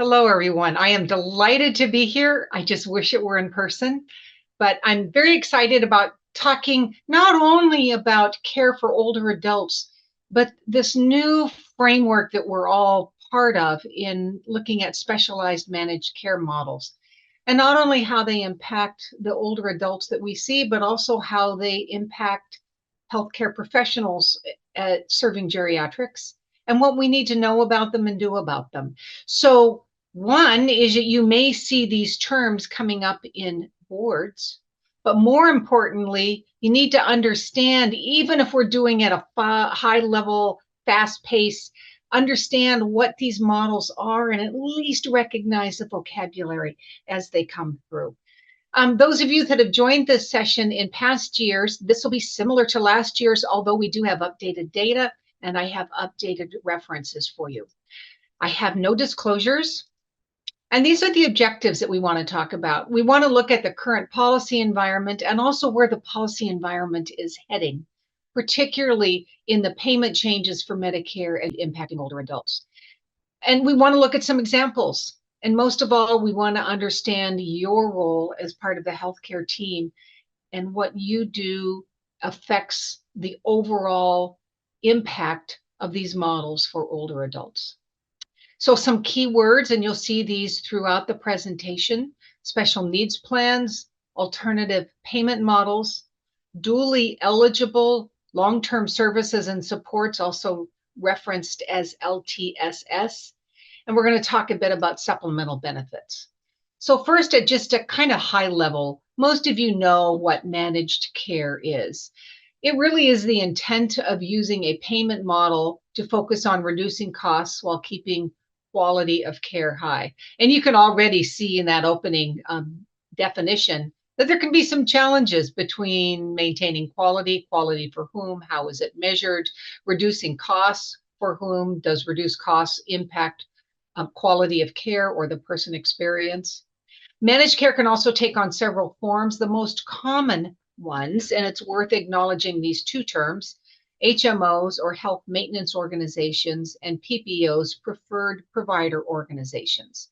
Hello, everyone. I am delighted to be here. I just wish it were in person, but I'm very excited about talking not only about care for older adults, but this new framework that we're all part of in looking at specialized managed care models. And not only how they impact the older adults that we see, but also how they impact healthcare professionals serving geriatrics and what we need to know about them and do about them. So, one is that you may see these terms coming up in boards, but more importantly, you need to understand, even if we're doing at a high level, fast pace, understand what these models are and at least recognize the vocabulary as they come through. Those of you that have joined this session in past years, this will be similar to last year's, although we do have updated data and I have updated references for you. I have no disclosures. And these are the objectives that we want to talk about. We want to look at the current policy environment and also where the policy environment is heading, particularly in the payment changes for Medicare and impacting older adults. And we want to look at some examples. And most of all, we want to understand your role as part of the healthcare team and what you do affects the overall impact of these models for older adults. So some key words, and you'll see these throughout the presentation: special needs plans, alternative payment models, dually eligible long-term services and supports, also referenced as LTSS. And we're going to talk a bit about supplemental benefits. So first, at just a kind of high level, most of you know what managed care is. It really is the intent of using a payment model to focus on reducing costs while keeping quality of care high. And you can already see in that opening definition that there can be some challenges between maintaining quality for whom, how is it measured, reducing costs for whom, does reduced costs impact quality of care or the person experience. Managed care can also take on several forms. The most common ones, and it's worth acknowledging these two terms, HMOs or health maintenance organizations and PPOs, preferred provider organizations.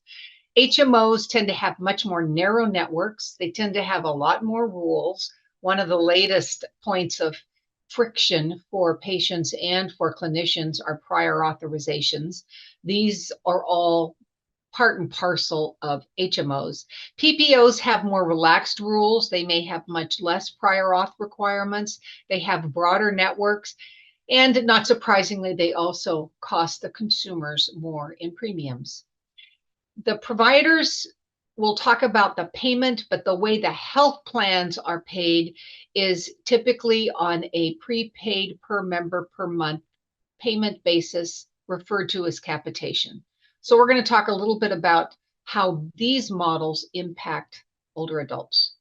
HMOs tend to have much more narrow networks. They tend to have a lot more rules. One of the latest points of friction for patients and for clinicians are prior authorizations. These are all part and parcel of HMOs. PPOs have more relaxed rules. They may have much less prior auth requirements. They have broader networks. And not surprisingly, they also cost the consumers more in premiums. The providers will talk about the payment, but the way the health plans are paid is typically on a prepaid per member per month payment basis, referred to as capitation. So we're going to talk a little bit about how these models impact older adults.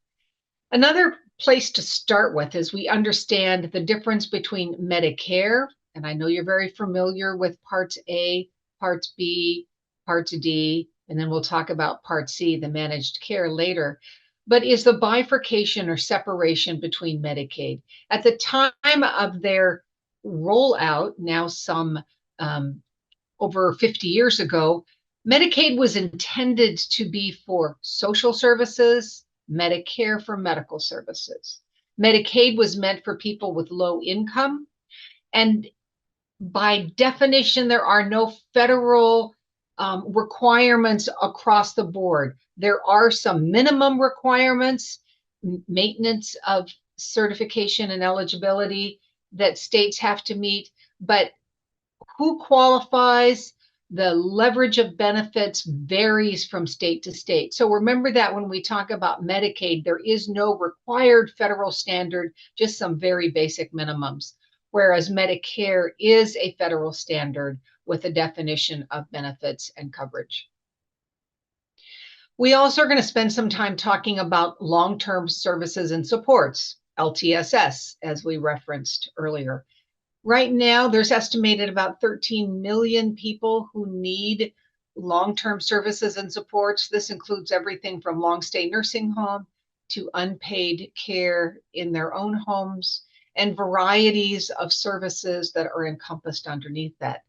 Another place to start with is we understand the difference between Medicare, and I know you're very familiar with Parts A, Parts B, Parts D, and then we'll talk about Part C, the managed care, later, but is the bifurcation or separation between Medicaid. At the time of their rollout, now some over 50 years ago, Medicaid was intended to be for social services, Medicare for medical services. Medicaid was meant for people with low income. And by definition, there are no federal requirements across the board. There are some minimum requirements, maintenance of certification and eligibility that states have to meet, but who qualifies, the leverage of benefits varies from state to state. So remember that when we talk about Medicaid, there is no required federal standard, just some very basic minimums, whereas Medicare is a federal standard with a definition of benefits and coverage. We also are going to spend some time talking about long-term services and supports, LTSS, as we referenced earlier. Right now, there's estimated about 13 million people who need long-term services and supports. This includes everything from long-stay nursing home to unpaid care in their own homes and varieties of services that are encompassed underneath that.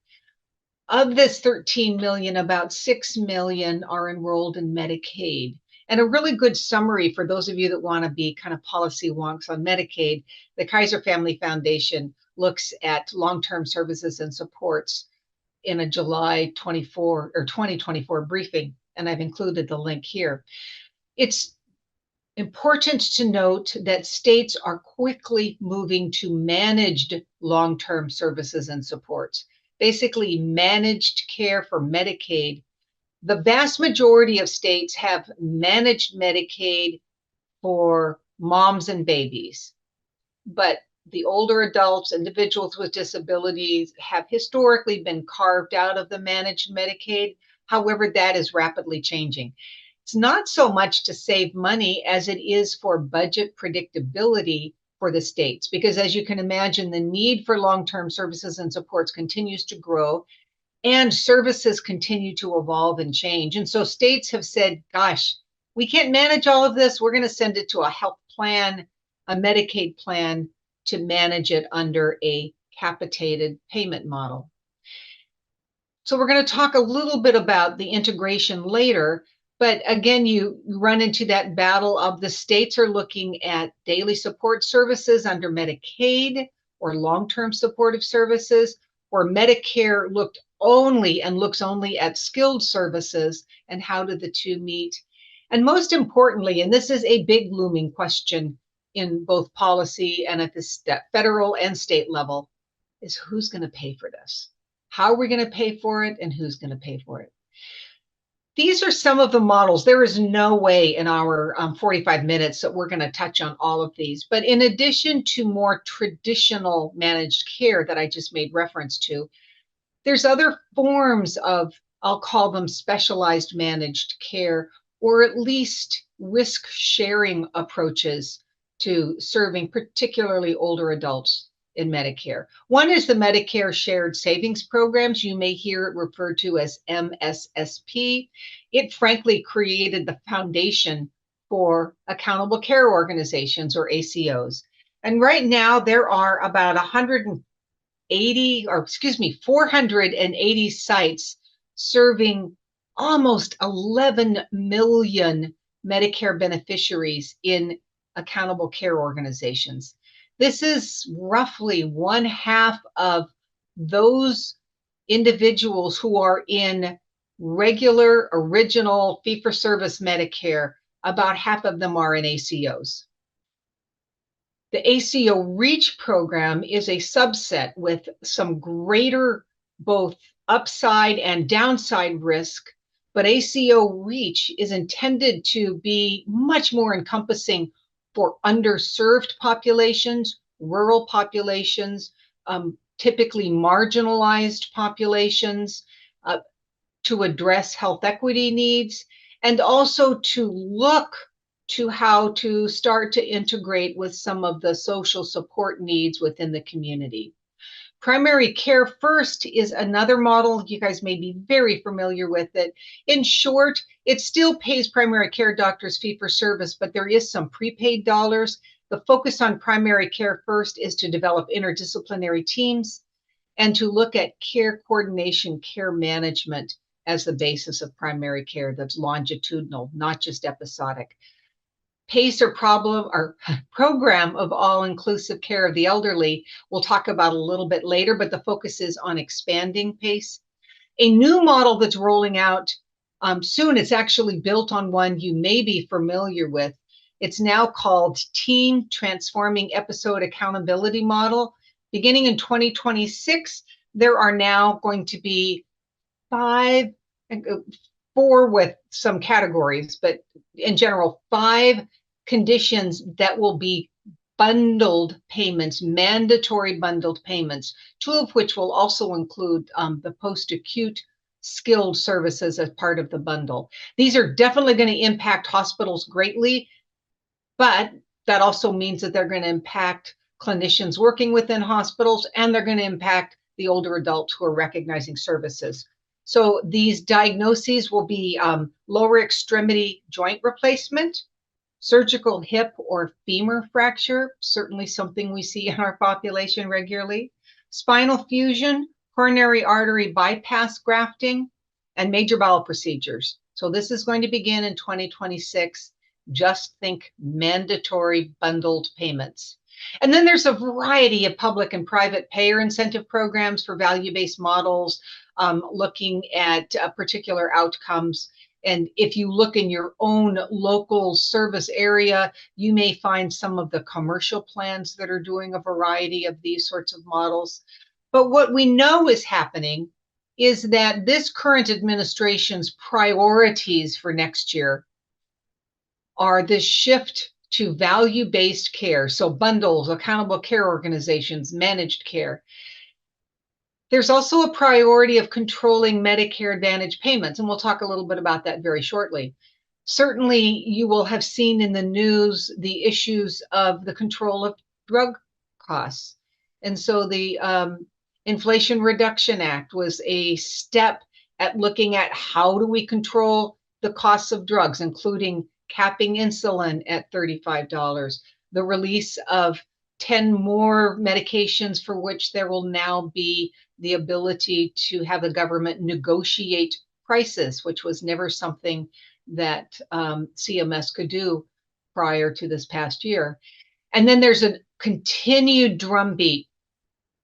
Of this 13 million, about 6 million are enrolled in Medicaid. And a really good summary for those of you that want to be kind of policy wonks on Medicaid, the Kaiser Family Foundation looks at long-term services and supports in a July 24 or 2024 briefing, and I've included the link here. It's important to note that states are quickly moving to managed long-term services and supports, basically managed care for Medicaid. The vast majority of states have managed Medicaid for moms and babies, but the older adults, individuals with disabilities have historically been carved out of the managed Medicaid. However, that is rapidly changing. It's not so much to save money as it is for budget predictability for the states, because as you can imagine, the need for long-term services and supports continues to grow and services continue to evolve and change. And so states have said, gosh, we can't manage all of this. We're going to send it to a health plan, a Medicaid plan to manage it under a capitated payment model. So we're going to talk a little bit about the integration later, but again, you run into that battle of the states are looking at daily support services under Medicaid or long-term supportive services, or Medicare looked only and looks only at skilled services, and how do the two meet? And most importantly, and this is a big looming question in both policy and at the federal and state level, is who's going to pay for this? How are we going to pay for it, and who's going to pay for it? These are some of the models. There is no way in our 45 minutes that we're going to touch on all of these. But in addition to more traditional managed care that I just made reference to, there's other forms of, I'll call them specialized managed care, or at least risk-sharing approaches to serving particularly older adults in Medicare. One is the Medicare Shared Savings Programs. You may hear it referred to as MSSP. It frankly created the foundation for accountable care organizations, or ACOs. And right now there are about 480 sites serving almost 11 million Medicare beneficiaries in accountable care organizations. This is roughly 1/2 of those individuals who are in regular, original, fee-for-service Medicare. About half of them are in ACOs. The ACO REACH program is a subset with some greater both upside and downside risk, but ACO REACH is intended to be much more encompassing for underserved populations, rural populations, typically marginalized populations, to address health equity needs, and also to look to how to start to integrate with some of the social support needs within the community. Primary Care First is another model. You guys may be very familiar with it. In short, it still pays primary care doctors fee for service, but there is some prepaid dollars. The focus on Primary Care First is to develop interdisciplinary teams and to look at care coordination, care management as the basis of primary care that's longitudinal, not just episodic. PACE, or Program of All-Inclusive Care of the Elderly, we'll talk about a little bit later, but the focus is on expanding PACE. A new model that's rolling out soon, it's actually built on one you may be familiar with. It's now called Team Transforming Episode Accountability Model. Beginning in 2026, there are now going to be 4 with some categories, but in general, 5 conditions that will be bundled payments, mandatory bundled payments, 2 of which will also include the post-acute skilled services as part of the bundle. These are definitely going to impact hospitals greatly, but that also means that they're going to impact clinicians working within hospitals, and they're going to impact the older adults who are recognizing services. So these diagnoses will be lower extremity joint replacement, surgical hip or femur fracture, certainly something we see in our population regularly, spinal fusion, coronary artery bypass grafting, and major bowel procedures. So this is going to begin in 2026. Just think mandatory bundled payments. And then there's a variety of public and private payer incentive programs for value-based models, looking at particular outcomes. And if you look in your own local service area, you may find some of the commercial plans that are doing a variety of these sorts of models. But what we know is happening is that this current administration's priorities for next year are this shift to value-based care, so bundles, accountable care organizations, managed care. There's also a priority of controlling Medicare Advantage payments, and we'll talk a little bit about that very shortly. Certainly, you will have seen in the news the issues of the control of drug costs. And so the Inflation Reduction Act was a step at looking at how do we control the costs of drugs, including capping insulin at $35, the release of 10 more medications for which there will now be the ability to have the government negotiate prices, which was never something that CMS could do prior to this past year. And then there's a continued drumbeat,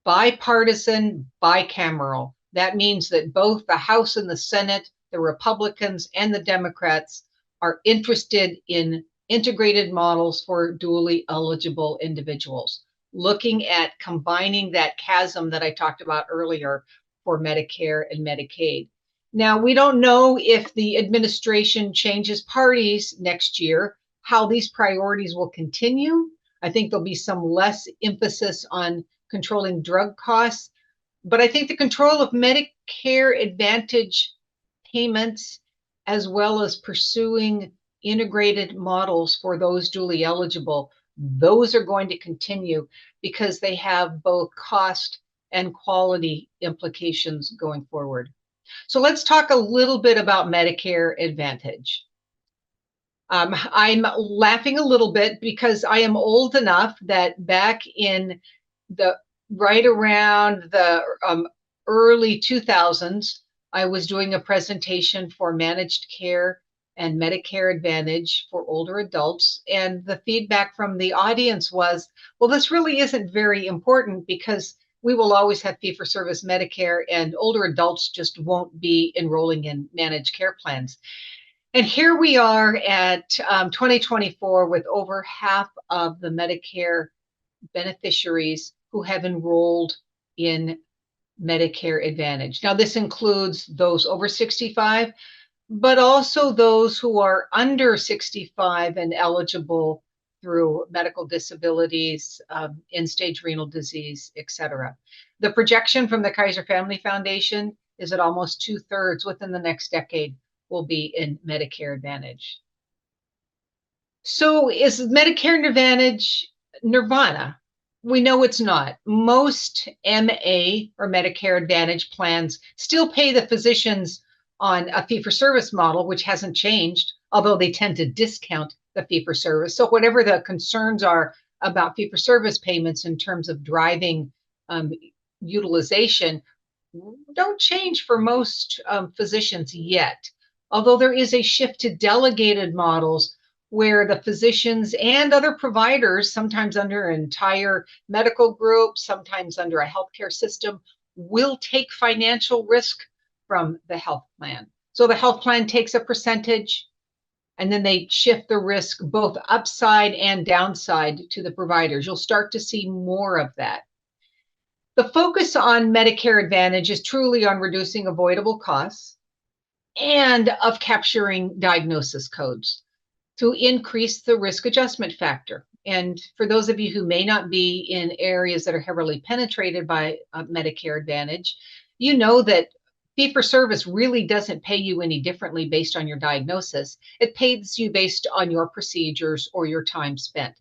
bipartisan, bicameral. That means that both the House and the Senate, the Republicans and the Democrats, are interested in integrated models for dually eligible individuals, looking at combining that chasm that I talked about earlier for Medicare and Medicaid. Now, we don't know if the administration changes parties next year, how these priorities will continue. I think there'll be some less emphasis on controlling drug costs, but I think the control of Medicare Advantage payments, as well as pursuing integrated models for those dually eligible, those are going to continue because they have both cost and quality implications going forward. So let's talk a little bit about Medicare Advantage. I'm laughing a little bit because I am old enough that back in the right around the early 2000s, I was doing a presentation for managed care and Medicare Advantage for older adults. And the feedback from the audience was, well, this really isn't very important because we will always have fee-for-service Medicare and older adults just won't be enrolling in managed care plans. And here we are at 2024 with over half of the Medicare beneficiaries who have enrolled in Medicare Advantage. Now, this includes those over 65, but also those who are under 65 and eligible through medical disabilities, end-stage renal disease, et cetera. The projection from the Kaiser Family Foundation is that almost 2/3 within the next decade will be in Medicare Advantage. So is Medicare Advantage nirvana? We know it's not. Most MA or Medicare Advantage plans still pay the physicians on a fee-for-service model, which hasn't changed, although they tend to discount the fee-for-service. So whatever the concerns are about fee-for-service payments in terms of driving utilization don't change for most physicians yet, although there is a shift to delegated models where the physicians and other providers, sometimes under an entire medical group, sometimes under a healthcare system, will take financial risk from the health plan. So the health plan takes a percentage, and then they shift the risk both upside and downside to the providers. You'll start to see more of that. The focus on Medicare Advantage is truly on reducing avoidable costs and of capturing diagnosis codes to increase the risk adjustment factor. And for those of you who may not be in areas that are heavily penetrated by Medicare Advantage, you know that fee-for-service really doesn't pay you any differently based on your diagnosis. It pays you based on your procedures or your time spent.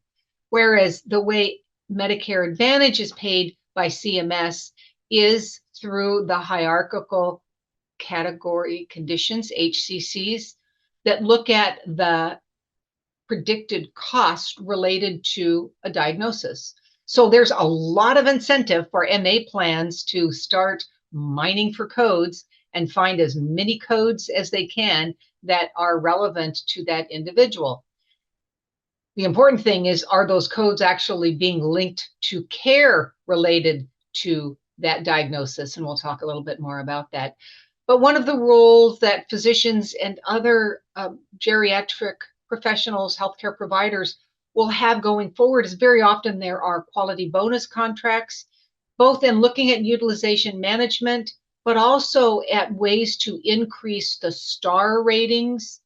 Whereas the way Medicare Advantage is paid by CMS is through the hierarchical category conditions, HCCs, that look at the predicted cost related to a diagnosis. So there's a lot of incentive for MA plans to start mining for codes and find as many codes as they can that are relevant to that individual. The important thing is, are those codes actually being linked to care related to that diagnosis? And we'll talk a little bit more about that. But one of the roles that physicians and other geriatric professionals, healthcare providers will have going forward is very often there are quality bonus contracts, both in looking at utilization management, but also at ways to increase the star ratings,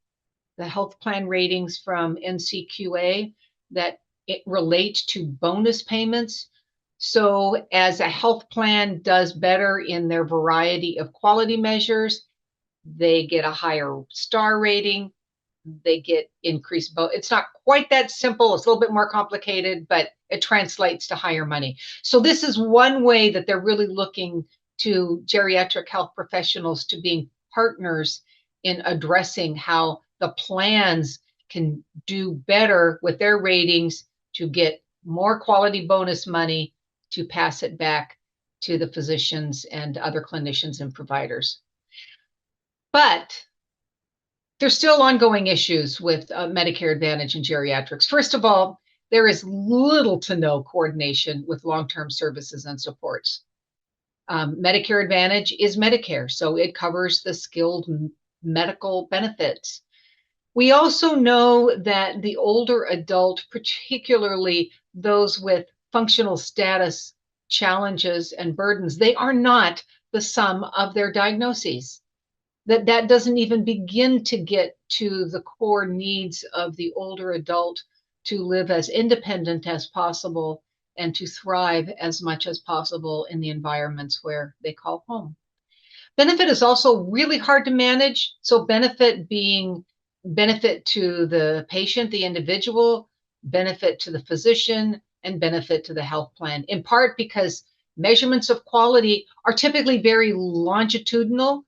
the health plan ratings from NCQA that it relate to bonus payments. So as a health plan does better in their variety of quality measures, they get a higher star rating, they get increased it's not quite that simple, it's a little bit more complicated, but it translates to higher money. So this is one way that they're really looking to geriatric health professionals to being partners in addressing how the plans can do better with their ratings to get more quality bonus money to pass it back to the physicians and other clinicians and providers. But there's still ongoing issues with Medicare Advantage and geriatrics. First of all, there is little to no coordination with long-term services and supports. Medicare Advantage is Medicare, so it covers the skilled medical benefits. We also know that the older adult, particularly those with functional status challenges and burdens, they are not the sum of their diagnoses. That doesn't even begin to get to the core needs of the older adult to live as independent as possible and to thrive as much as possible in the environments where they call home. Benefit is also really hard to manage. So benefit being benefit to the patient, the individual, benefit to the physician, and benefit to the health plan, in part because measurements of quality are typically very longitudinal,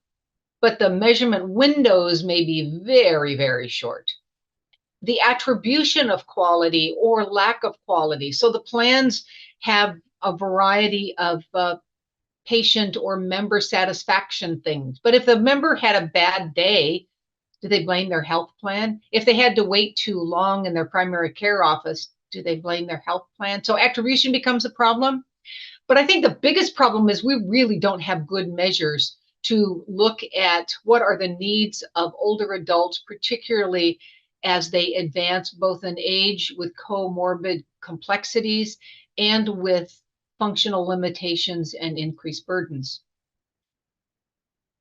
but the measurement windows may be very, very short. The attribution of quality or lack of quality. So the plans have a variety of patient or member satisfaction things. But if the member had a bad day, do they blame their health plan? If they had to wait too long in their primary care office, do they blame their health plan? So attribution becomes a problem. But I think the biggest problem is we really don't have good measures to look at what are the needs of older adults, particularly as they advance both in age with comorbid complexities and with functional limitations and increased burdens.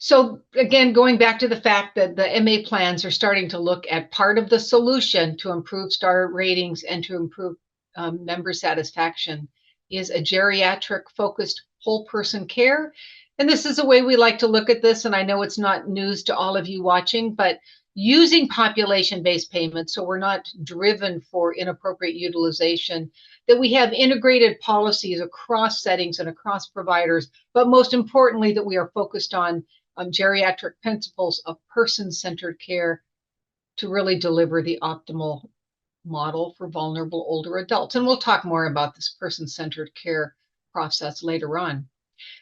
So again, going back to the fact that the MA plans are starting to look at part of the solution to improve star ratings and to improve member satisfaction is a geriatric focused whole person care. And this is a way we like to look at this. And I know it's not news to all of you watching, but using population-based payments, so we're not driven for inappropriate utilization, that we have integrated policies across settings and across providers, but most importantly, that we are focused on geriatric principles of person-centered care to really deliver the optimal model for vulnerable older adults. And we'll talk more about this person-centered care process later on.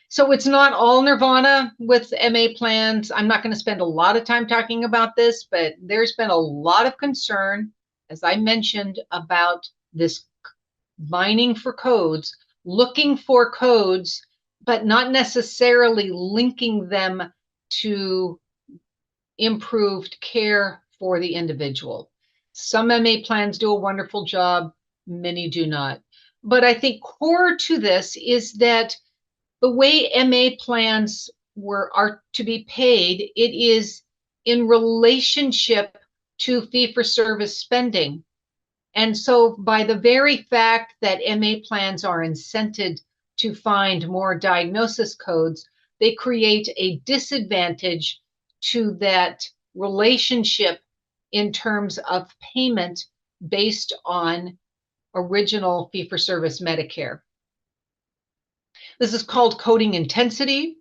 So it's not all nirvana with MA plans. I'm not going to spend a lot of time talking about this, but there's been a lot of concern, as I mentioned, about this mining for codes, looking for codes, but not necessarily linking them to improved care for the individual. Some MA plans do a wonderful job, many do not. But I think core to this is that the way MA plans are to be paid, it is in relationship to fee-for-service spending. And so by the very fact that MA plans are incented to find more diagnosis codes, they create a disadvantage to that relationship in terms of payment based on original fee-for-service Medicare. This is called coding intensity,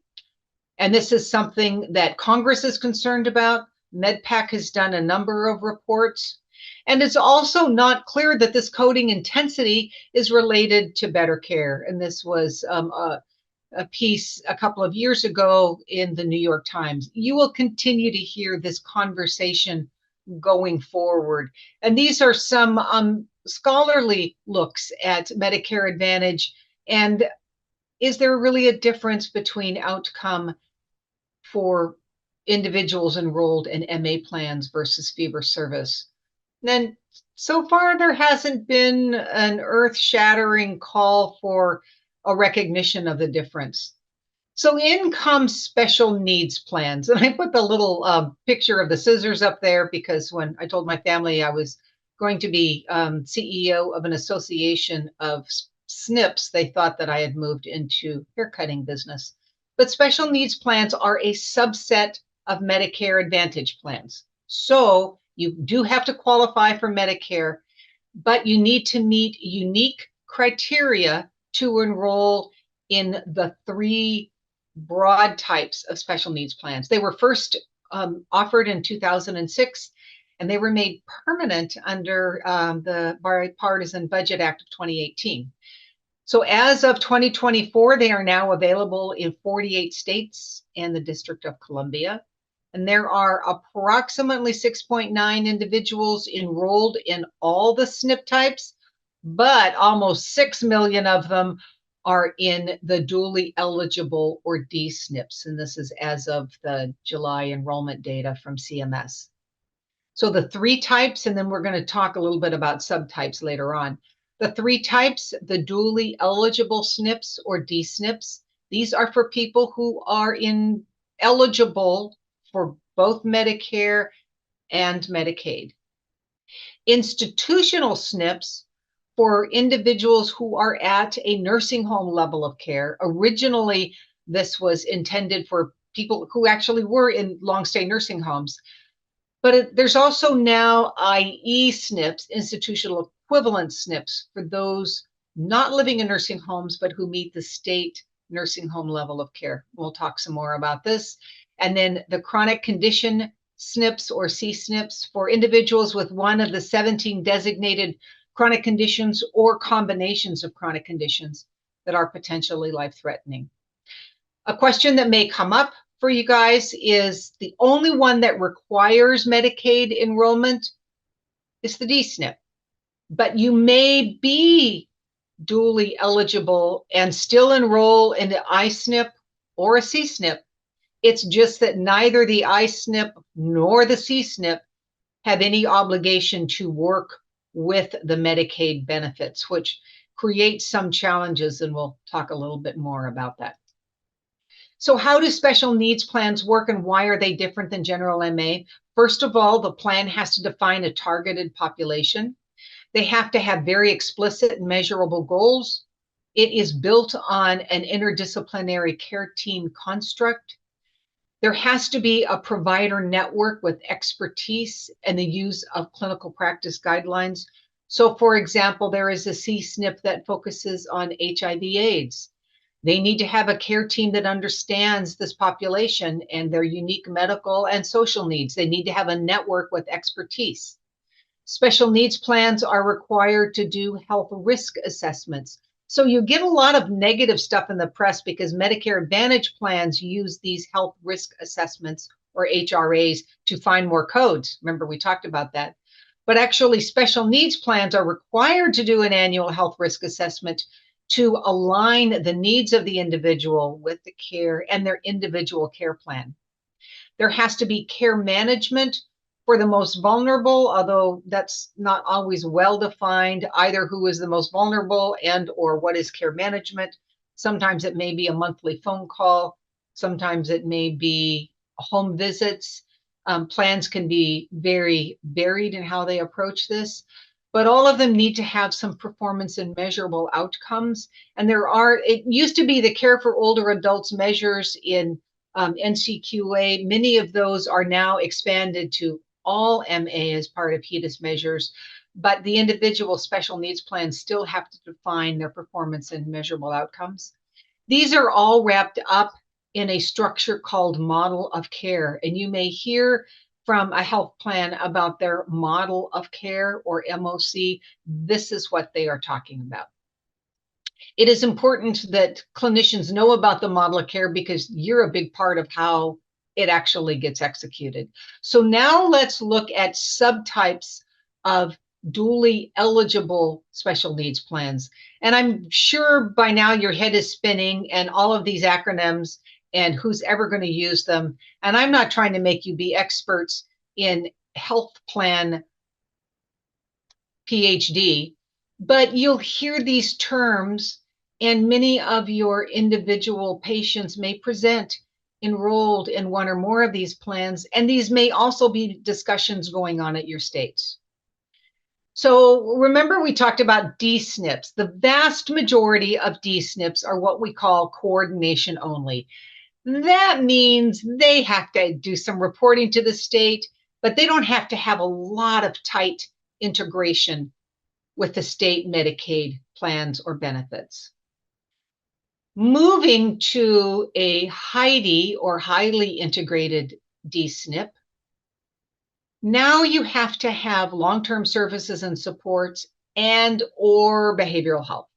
and this is something that Congress is concerned about. MedPAC has done a number of reports, and it's also not clear that this coding intensity is related to better care. And this was a piece a couple of years ago in the New York Times. You will continue to hear this conversation going forward. And these are some scholarly looks at Medicare Advantage. And is there really a difference between outcome for individuals enrolled in MA plans versus fee for service? And then so far, there hasn't been an earth-shattering call for a recognition of the difference. So in comes special needs plans. And I put the little picture of the scissors up there because when I told my family I was going to be CEO of an association of SNPs, they thought that I had moved into haircutting business. But special needs plans are a subset of Medicare Advantage plans. So you do have to qualify for Medicare, but you need to meet unique criteria to enroll in the three broad types of special needs plans. They were first offered in 2006, and they were made permanent under the Bipartisan Budget Act of 2018. So as of 2024, they are now available in 48 states and the District of Columbia. And there are approximately 6.9 individuals enrolled in all the SNP types, but almost 6 million of them are in the dually eligible or D-SNPs. And this is as of the July enrollment data from CMS. So the three types, and then we're going to talk a little bit about subtypes later on. The three types, the dually eligible SNPs or D-SNPs, these are for people who are eligible for both Medicare and Medicaid. Institutional SNPs for individuals who are at a nursing home level of care. Originally, this was intended for people who actually were in long-stay nursing homes. But there's also now IE SNPs, institutional equivalent SNPs, for those not living in nursing homes, but who meet the state nursing home level of care. We'll talk some more about this. And then the chronic condition SNPs or C-SNPs for individuals with one of the 17 designated chronic conditions or combinations of chronic conditions that are potentially life-threatening. A question that may come up for you guys is the only one that requires Medicaid enrollment is the D-SNP. But you may be dually eligible and still enroll in the I-SNP or a C-SNP. It's just that neither the I-SNP nor the C-SNP have any obligation to work with the Medicaid benefits, which creates some challenges, and we'll talk a little bit more about that. So how do special needs plans work and why are they different than general MA? First of all, the plan has to define a targeted population. They have to have very explicit and measurable goals. It is built on an interdisciplinary care team construct. There has to be a provider network with expertise and the use of clinical practice guidelines. So for example, there is a C-SNP that focuses on HIV/AIDS. They need to have a care team that understands this population and their unique medical and social needs. They need to have a network with expertise. Special needs plans are required to do health risk assessments. So you get a lot of negative stuff in the press because Medicare Advantage plans use these health risk assessments or HRAs to find more codes. Remember, we talked about that. But actually, special needs plans are required to do an annual health risk assessment to align the needs of the individual with the care and their individual care plan. There has to be care management for the most vulnerable, although that's not always well defined, either who is the most vulnerable and or what is care management. Sometimes it may be a monthly phone call. Sometimes it may be home visits. Plans can be very varied in how they approach this. But all of them need to have some performance and measurable outcomes. And it used to be the Care for Older Adults measures in NCQA. Many of those are now expanded to all MA as part of HEDIS measures, but the individual special needs plans still have to define their performance and measurable outcomes. These are all wrapped up in a structure called model of care, and you may hear from a health plan about their model of care or MOC. This is what they are talking about. It is important that clinicians know about the model of care because you're a big part of how it actually gets executed. So now let's look at subtypes of dually eligible special needs plans. And I'm sure by now your head is spinning and all of these acronyms and who's ever going to use them. And I'm not trying to make you be experts in health plan PhD, but you'll hear these terms, and many of your individual patients may present enrolled in one or more of these plans, and these may also be discussions going on at your states. So remember, we talked about DSNPs. The vast majority of DSNPs are what we call coordination only. That means they have to do some reporting to the state, but they don't have to have a lot of tight integration with the state Medicaid plans or benefits. Moving to a HIDE or highly integrated DSNP, now you have to have long-term services and supports and or behavioral health.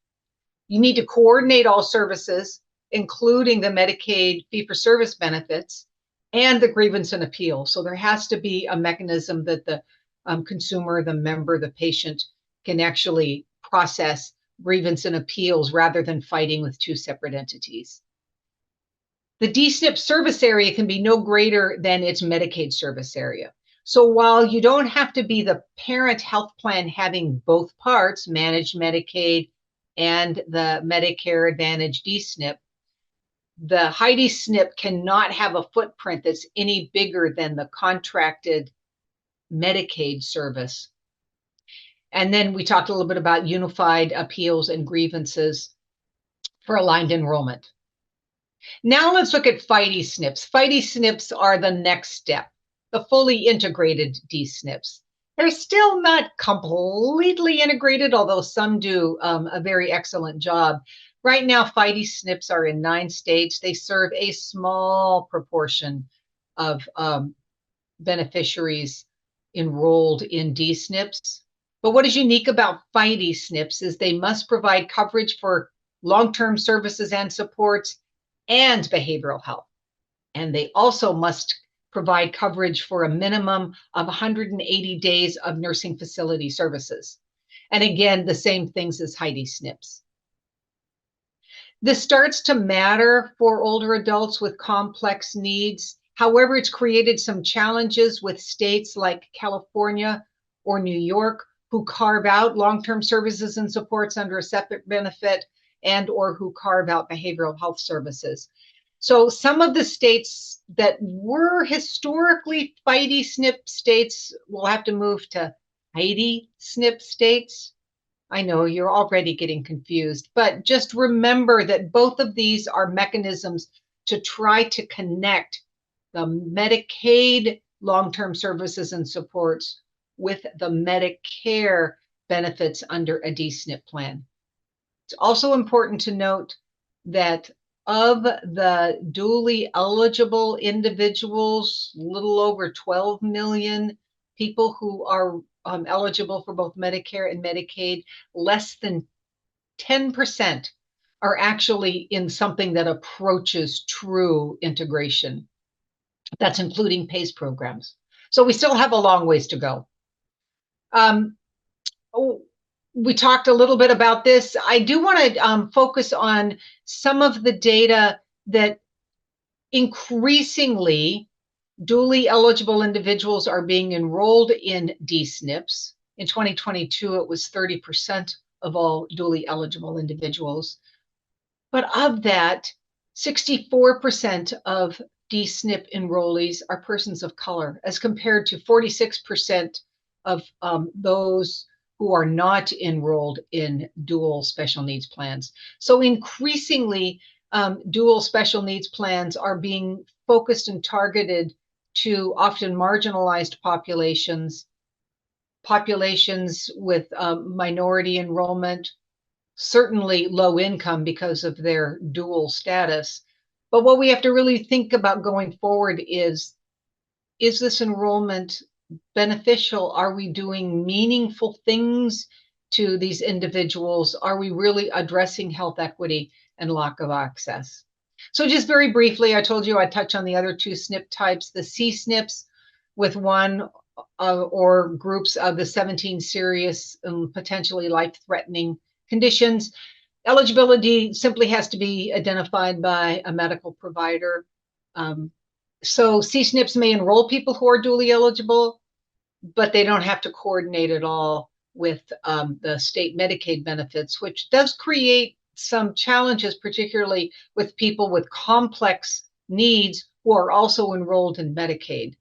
You need to coordinate all services, including the Medicaid fee-for-service benefits and the grievance and appeal. So there has to be a mechanism that the consumer, the member, the patient can actually process grievance and appeals rather than fighting with two separate entities. The DSNP service area can be no greater than its Medicaid service area. So while you don't have to be the parent health plan having both parts, managed Medicaid and the Medicare Advantage DSNP, the HIDE SNP cannot have a footprint that's any bigger than the contracted Medicaid service. And then we talked a little bit about unified appeals and grievances for aligned enrollment. Now let's look at FIDE SNPs. FIDE SNPs are the next step, the fully integrated DSNPs. They're still not completely integrated, although some do a very excellent job. Right now, FIDE SNPs are in 9 states. They serve a small proportion of beneficiaries enrolled in DSNPs. But what is unique about FIDE SNPs is they must provide coverage for long-term services and supports and behavioral health. And they also must provide coverage for a minimum of 180 days of nursing facility services. And again, the same things as HIDE SNPs. This starts to matter for older adults with complex needs. However, it's created some challenges with states like California or New York who carve out long-term services and supports under a separate benefit and or who carve out behavioral health services. So some of the states that were historically FIDE SNP states will have to move to HIDE SNP states. I know you're already getting confused, but just remember that both of these are mechanisms to try to connect the Medicaid long-term services and supports with the Medicare benefits under a DSNP plan. It's also important to note that of the dually eligible individuals, a little over 12 million people who are eligible for both Medicare and Medicaid, less than 10% are actually in something that approaches true integration. That's including PACE programs. So we still have a long ways to go. We talked a little bit about this. I do want to focus on some of the data that increasingly dually eligible individuals are being enrolled in DSNPs. In 2022, it was 30% of all dually eligible individuals. But of that, 64% of DSNP enrollees are persons of color, as compared to 46% of those who are not enrolled in dual special needs plans. So increasingly, dual special needs plans are being focused and targeted to often marginalized populations, populations with minority enrollment, certainly low income because of their dual status. But what we have to really think about going forward is this enrollment beneficial? Are we doing meaningful things to these individuals? Are we really addressing health equity and lack of access? So just very briefly, I told you I'd touch on the other two SNP types, the C SNPs with one or groups of the 17 serious and potentially life-threatening conditions. Eligibility simply has to be identified by a medical provider. So C-SNPs may enroll people who are dually eligible, but they don't have to coordinate at all with the state Medicaid benefits, which does create some challenges, particularly with people with complex needs who are also enrolled in Medicaid.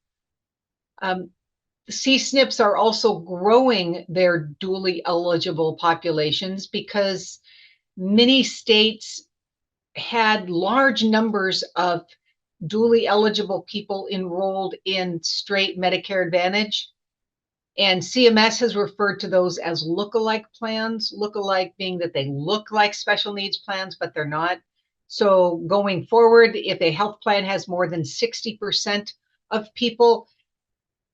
C-SNPs are also growing their dually eligible populations because many states had large numbers of dually eligible people enrolled in straight Medicare Advantage. And CMS has referred to those as look-alike plans, look-alike being that they look like special needs plans, but they're not. So going forward, if a health plan has more than 60% of people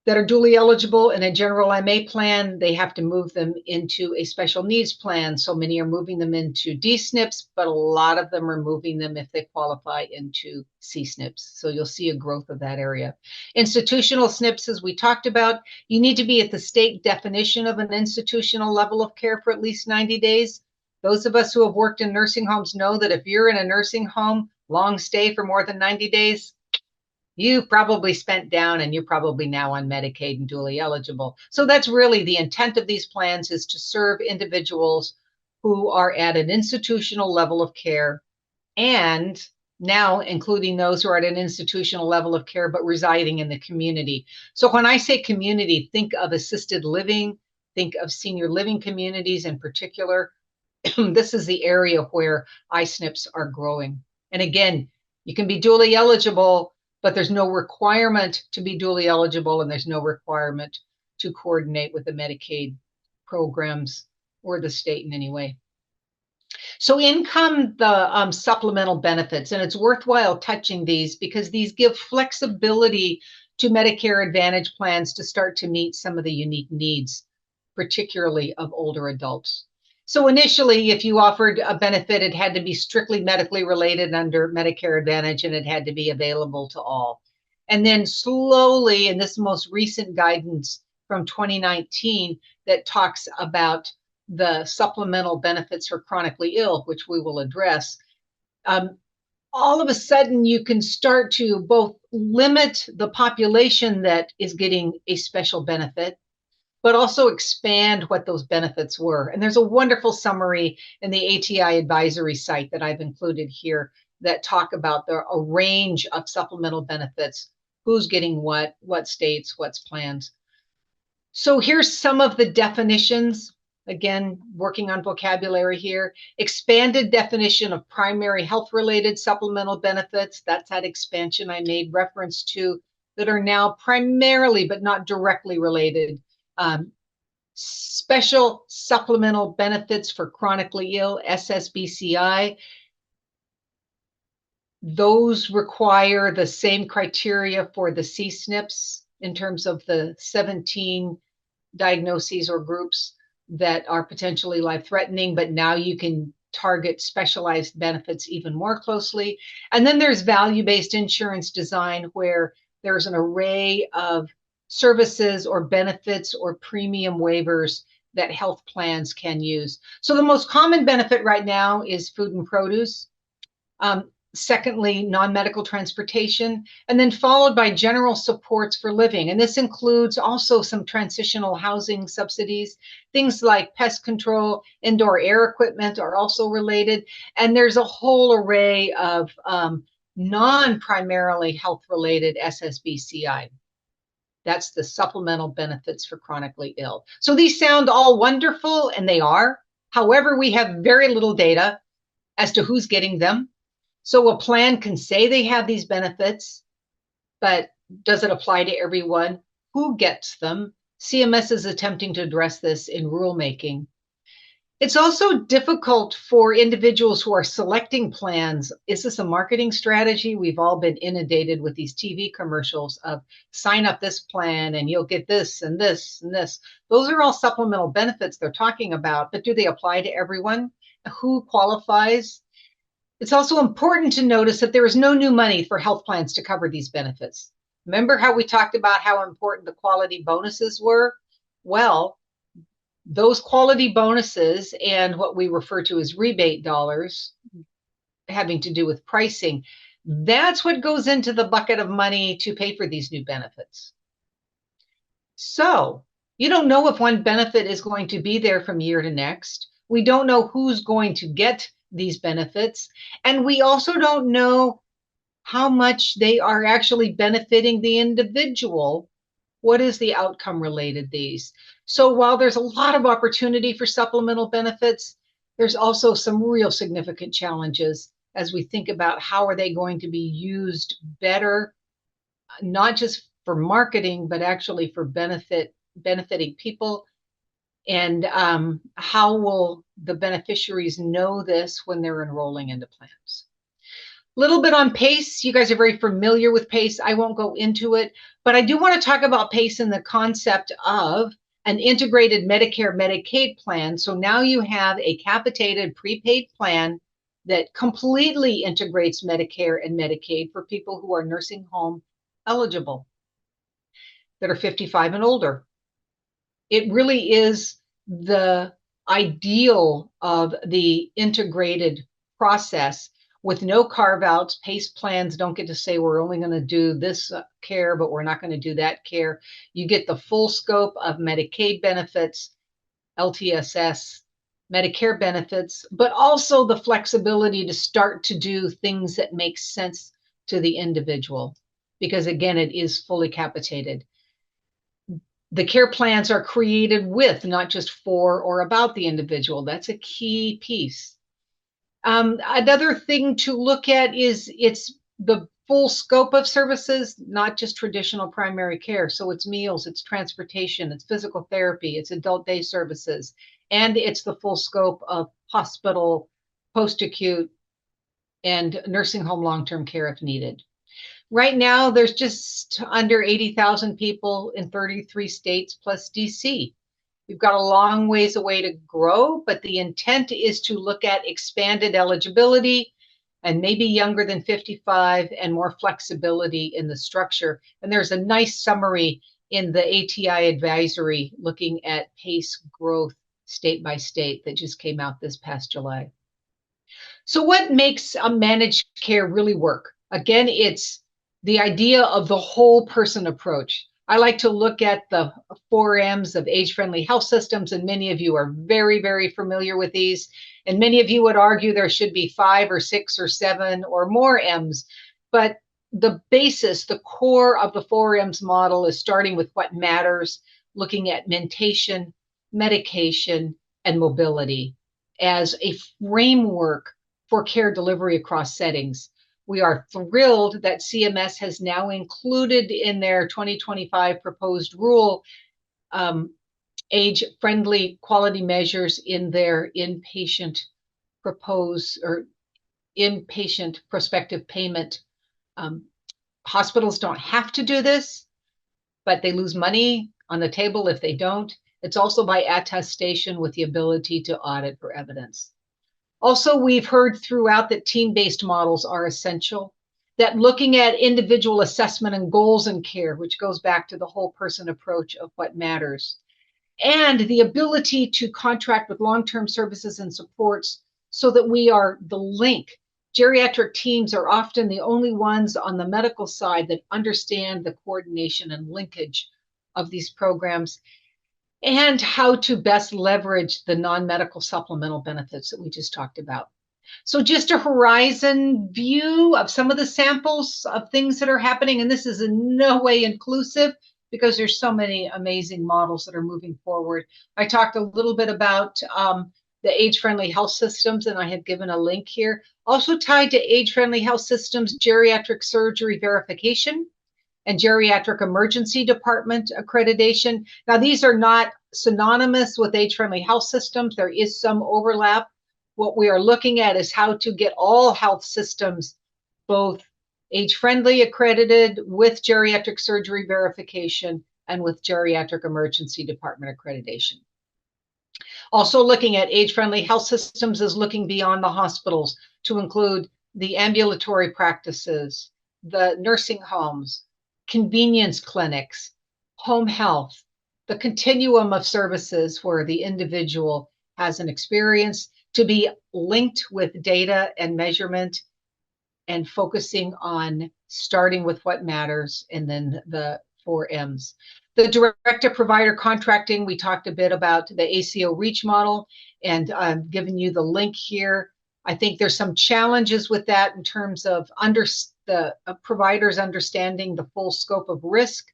that are dually eligible in a general MA plan, they have to move them into a special needs plan. So many are moving them into D-SNPs, but a lot of them are moving them if they qualify into C-SNPs. So you'll see a growth of that area. Institutional SNPs, as we talked about, you need to be at the state definition of an institutional level of care for at least 90 days. Those of us who have worked in nursing homes know that if you're in a nursing home, long stay for more than 90 days, you probably spent down and you're probably now on Medicaid and dually eligible. So that's really the intent of these plans, is to serve individuals who are at an institutional level of care, and now including those who are at an institutional level of care but residing in the community. So when I say community, think of assisted living, think of senior living communities in particular. This is the area where I-SNPs are growing. And again, you can be dually eligible, but there's no requirement to be dually eligible, and there's no requirement to coordinate with the Medicaid programs or the state in any way. So in come the supplemental benefits, and it's worthwhile touching these because these give flexibility to Medicare Advantage plans to start to meet some of the unique needs, particularly of older adults. So initially, if you offered a benefit, it had to be strictly medically related under Medicare Advantage, and it had to be available to all. And then slowly, and this most recent guidance from 2019 that talks about the supplemental benefits for chronically ill, which we will address, all of a sudden you can start to both limit the population that is getting a special benefit, but also expand what those benefits were. And there's a wonderful summary in the ATI advisory site that I've included here that talk about a range of supplemental benefits, who's getting what states, what's plans. So here's some of the definitions. Again, working on vocabulary here. Expanded definition of primary health-related supplemental benefits. That's that expansion I made reference to, that are now primarily, but not directly related. Special supplemental benefits for chronically ill, SSBCI. Those require the same criteria for the C-SNPs in terms of the 17 diagnoses or groups that are potentially life-threatening, but now you can target specialized benefits even more closely. And then there's value-based insurance design, where there's an array of services or benefits or premium waivers that health plans can use. So the most common benefit right now is food and produce. Secondly, non-medical transportation, and then followed by general supports for living. And this includes also some transitional housing subsidies. Things like pest control, indoor air equipment are also related. And there's a whole array of non-primarily health-related SSBCI. That's the supplemental benefits for chronically ill. So these sound all wonderful, and they are. However, we have very little data as to who's getting them. So a plan can say they have these benefits, but does it apply to everyone? Who gets them? CMS is attempting to address this in rulemaking. It's also difficult for individuals who are selecting plans. Is this a marketing strategy? We've all been inundated with these TV commercials of sign up this plan and you'll get this and this and this. Those are all supplemental benefits they're talking about, but do they apply to everyone? Who qualifies? It's also important to notice that there is no new money for health plans to cover these benefits. Remember how we talked about how important the quality bonuses were? Well, those quality bonuses and what we refer to as rebate dollars having to do with pricing, that's what goes into the bucket of money to pay for these new benefits. So you don't know if one benefit is going to be there from year to next. We don't know who's going to get these benefits. And we also don't know how much they are actually benefiting the individual. What is the outcome related these? So while there's a lot of opportunity for supplemental benefits, there's also some real significant challenges as we think about how are they going to be used better, not just for marketing, but actually for benefiting people. And how will the beneficiaries know this when they're enrolling into plans? Little bit on PACE. You guys are very familiar with PACE. I won't go into it, but I do want to talk about PACE in the concept of an integrated Medicare Medicaid plan. So now you have a capitated prepaid plan that completely integrates Medicare and Medicaid for people who are nursing home eligible, that are 55 and older. It really is the ideal of the integrated process with no carve outs. PACE plans don't get to say we're only going to do this care, but we're not going to do that care. You get the full scope of Medicaid benefits, LTSS, Medicare benefits, but also the flexibility to start to do things that make sense to the individual, because again, it is fully capitated. The care plans are created with, not just for or about the individual. That's a key piece. Another thing to look at is it's the full scope of services, not just traditional primary care. So it's meals, it's transportation, it's physical therapy, it's adult day services, and it's the full scope of hospital, post-acute, and nursing home long-term care if needed. Right now, there's just under 80,000 people in 33 states plus DC. We've got a long ways away to grow, but the intent is to look at expanded eligibility and maybe younger than 55 and more flexibility in the structure. And there's a nice summary in the ATI advisory looking at PACE growth state by state that just came out this past July. So what makes a managed care really work? Again, it's the idea of the whole person approach. I like to look at the 4Ms of age-friendly health systems, and many of you are very, very familiar with these. And many of you would argue there should be 5 or 6 or 7 or more Ms. But the basis, the core of the 4Ms model is starting with what matters, looking at mentation, medication, and mobility as a framework for care delivery across settings. We are thrilled that CMS has now included in their 2025 proposed rule age-friendly quality measures in their inpatient prospective payment. Hospitals don't have to do this, but they lose money on the table if they don't. It's also by attestation with the ability to audit for evidence. Also, we've heard throughout that team-based models are essential, that looking at individual assessment and goals in care, which goes back to the whole person approach of what matters, and the ability to contract with long-term services and supports so that we are the link. Geriatric teams are often the only ones on the medical side that understand the coordination and linkage of these programs, and how to best leverage the non-medical supplemental benefits that we just talked about. So just a horizon view of some of the samples of things that are happening, and this is in no way inclusive because there's so many amazing models that are moving forward. I talked a little bit about the age-friendly health systems, and I have given a link here. Also tied to age-friendly health systems, geriatric surgery verification. and Geriatric Emergency Department accreditation. Now, these are not synonymous with age-friendly health systems. There is some overlap. What we are looking at is how to get all health systems both age-friendly accredited with geriatric surgery verification and with Geriatric Emergency Department accreditation. Also looking at age-friendly health systems is looking beyond the hospitals to include the ambulatory practices, the nursing homes, convenience clinics, home health, the continuum of services where the individual has an experience to be linked with data and measurement and focusing on starting with what matters and then the 4Ms. The direct-to-provider contracting, we talked a bit about the ACO REACH model, and I've given you the link here. I think there's some challenges with that in terms of the providers understanding the full scope of risk.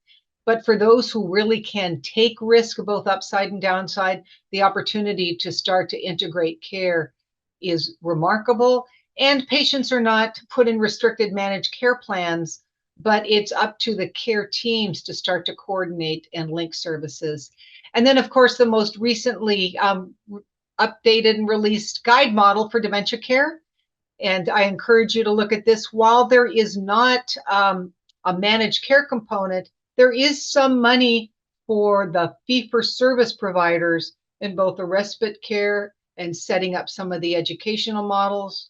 But for those who really can take risk, both upside and downside, the opportunity to start to integrate care is remarkable. And patients are not put in restricted managed care plans, but it's up to the care teams to start to coordinate and link services. And then, of course, the most recently updated and released guide model for dementia care. And I encourage you to look at this. While there is not a managed care component, there is some money for the fee-for-service providers in both the respite care and setting up some of the educational models.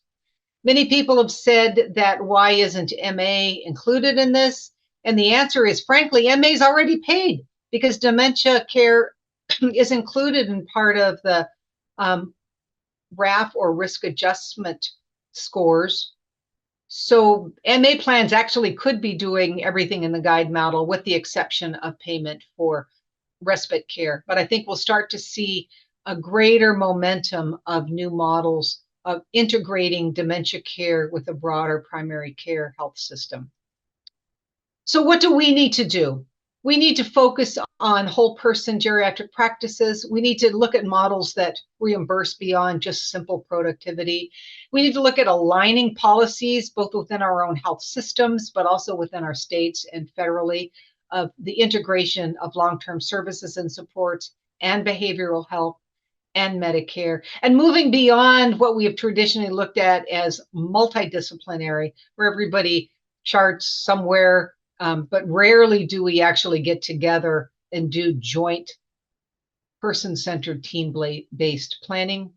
Many people have said that why isn't MA included in this? And the answer is, frankly, MA is already paid because dementia care is included in part of the RAF or risk adjustment scores. So MA plans actually could be doing everything in the guide model with the exception of payment for respite care. But I think we'll start to see a greater momentum of new models of integrating dementia care with a broader primary care health system. So what do we need to do? We need to focus on whole person geriatric practices. We need to look at models that reimburse beyond just simple productivity. We need to look at aligning policies, both within our own health systems, but also within our states and federally, of the integration of long-term services and supports and behavioral health and Medicare, and moving beyond what we have traditionally looked at as multidisciplinary, where everybody charts somewhere, but rarely do we actually get together and do joint person-centered team-based planning.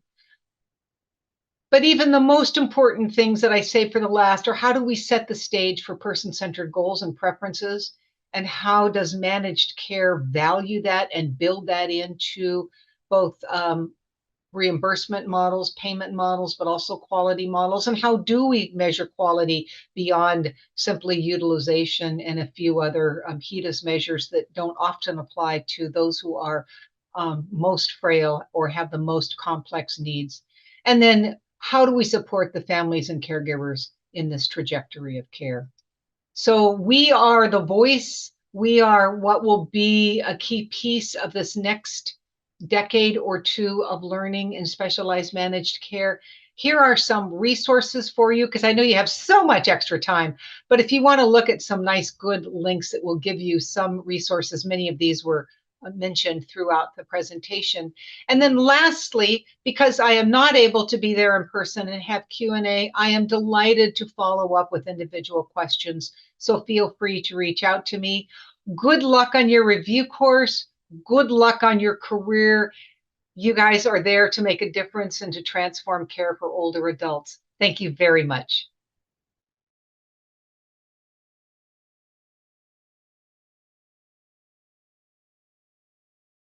But even the most important things that I say for the last are how do we set the stage for person-centered goals and preferences, and how does managed care value that and build that into both reimbursement models, payment models, but also quality models? And how do we measure quality beyond simply utilization and a few other HEDIS measures that don't often apply to those who are most frail or have the most complex needs? And then how do we support the families and caregivers in this trajectory of care? So we are the voice. We are what will be a key piece of this next decade or two of learning in specialized managed care. Here are some resources for you, because I know you have so much extra time. But if you want to look at some nice, good links that will give you some resources, many of these were mentioned throughout the presentation. And then lastly, because I am not able to be there in person and have Q&A, I am delighted to follow up with individual questions. So feel free to reach out to me. Good luck on your review course. Good luck on your career. You guys are there to make a difference and to transform care for older adults. Thank you very much.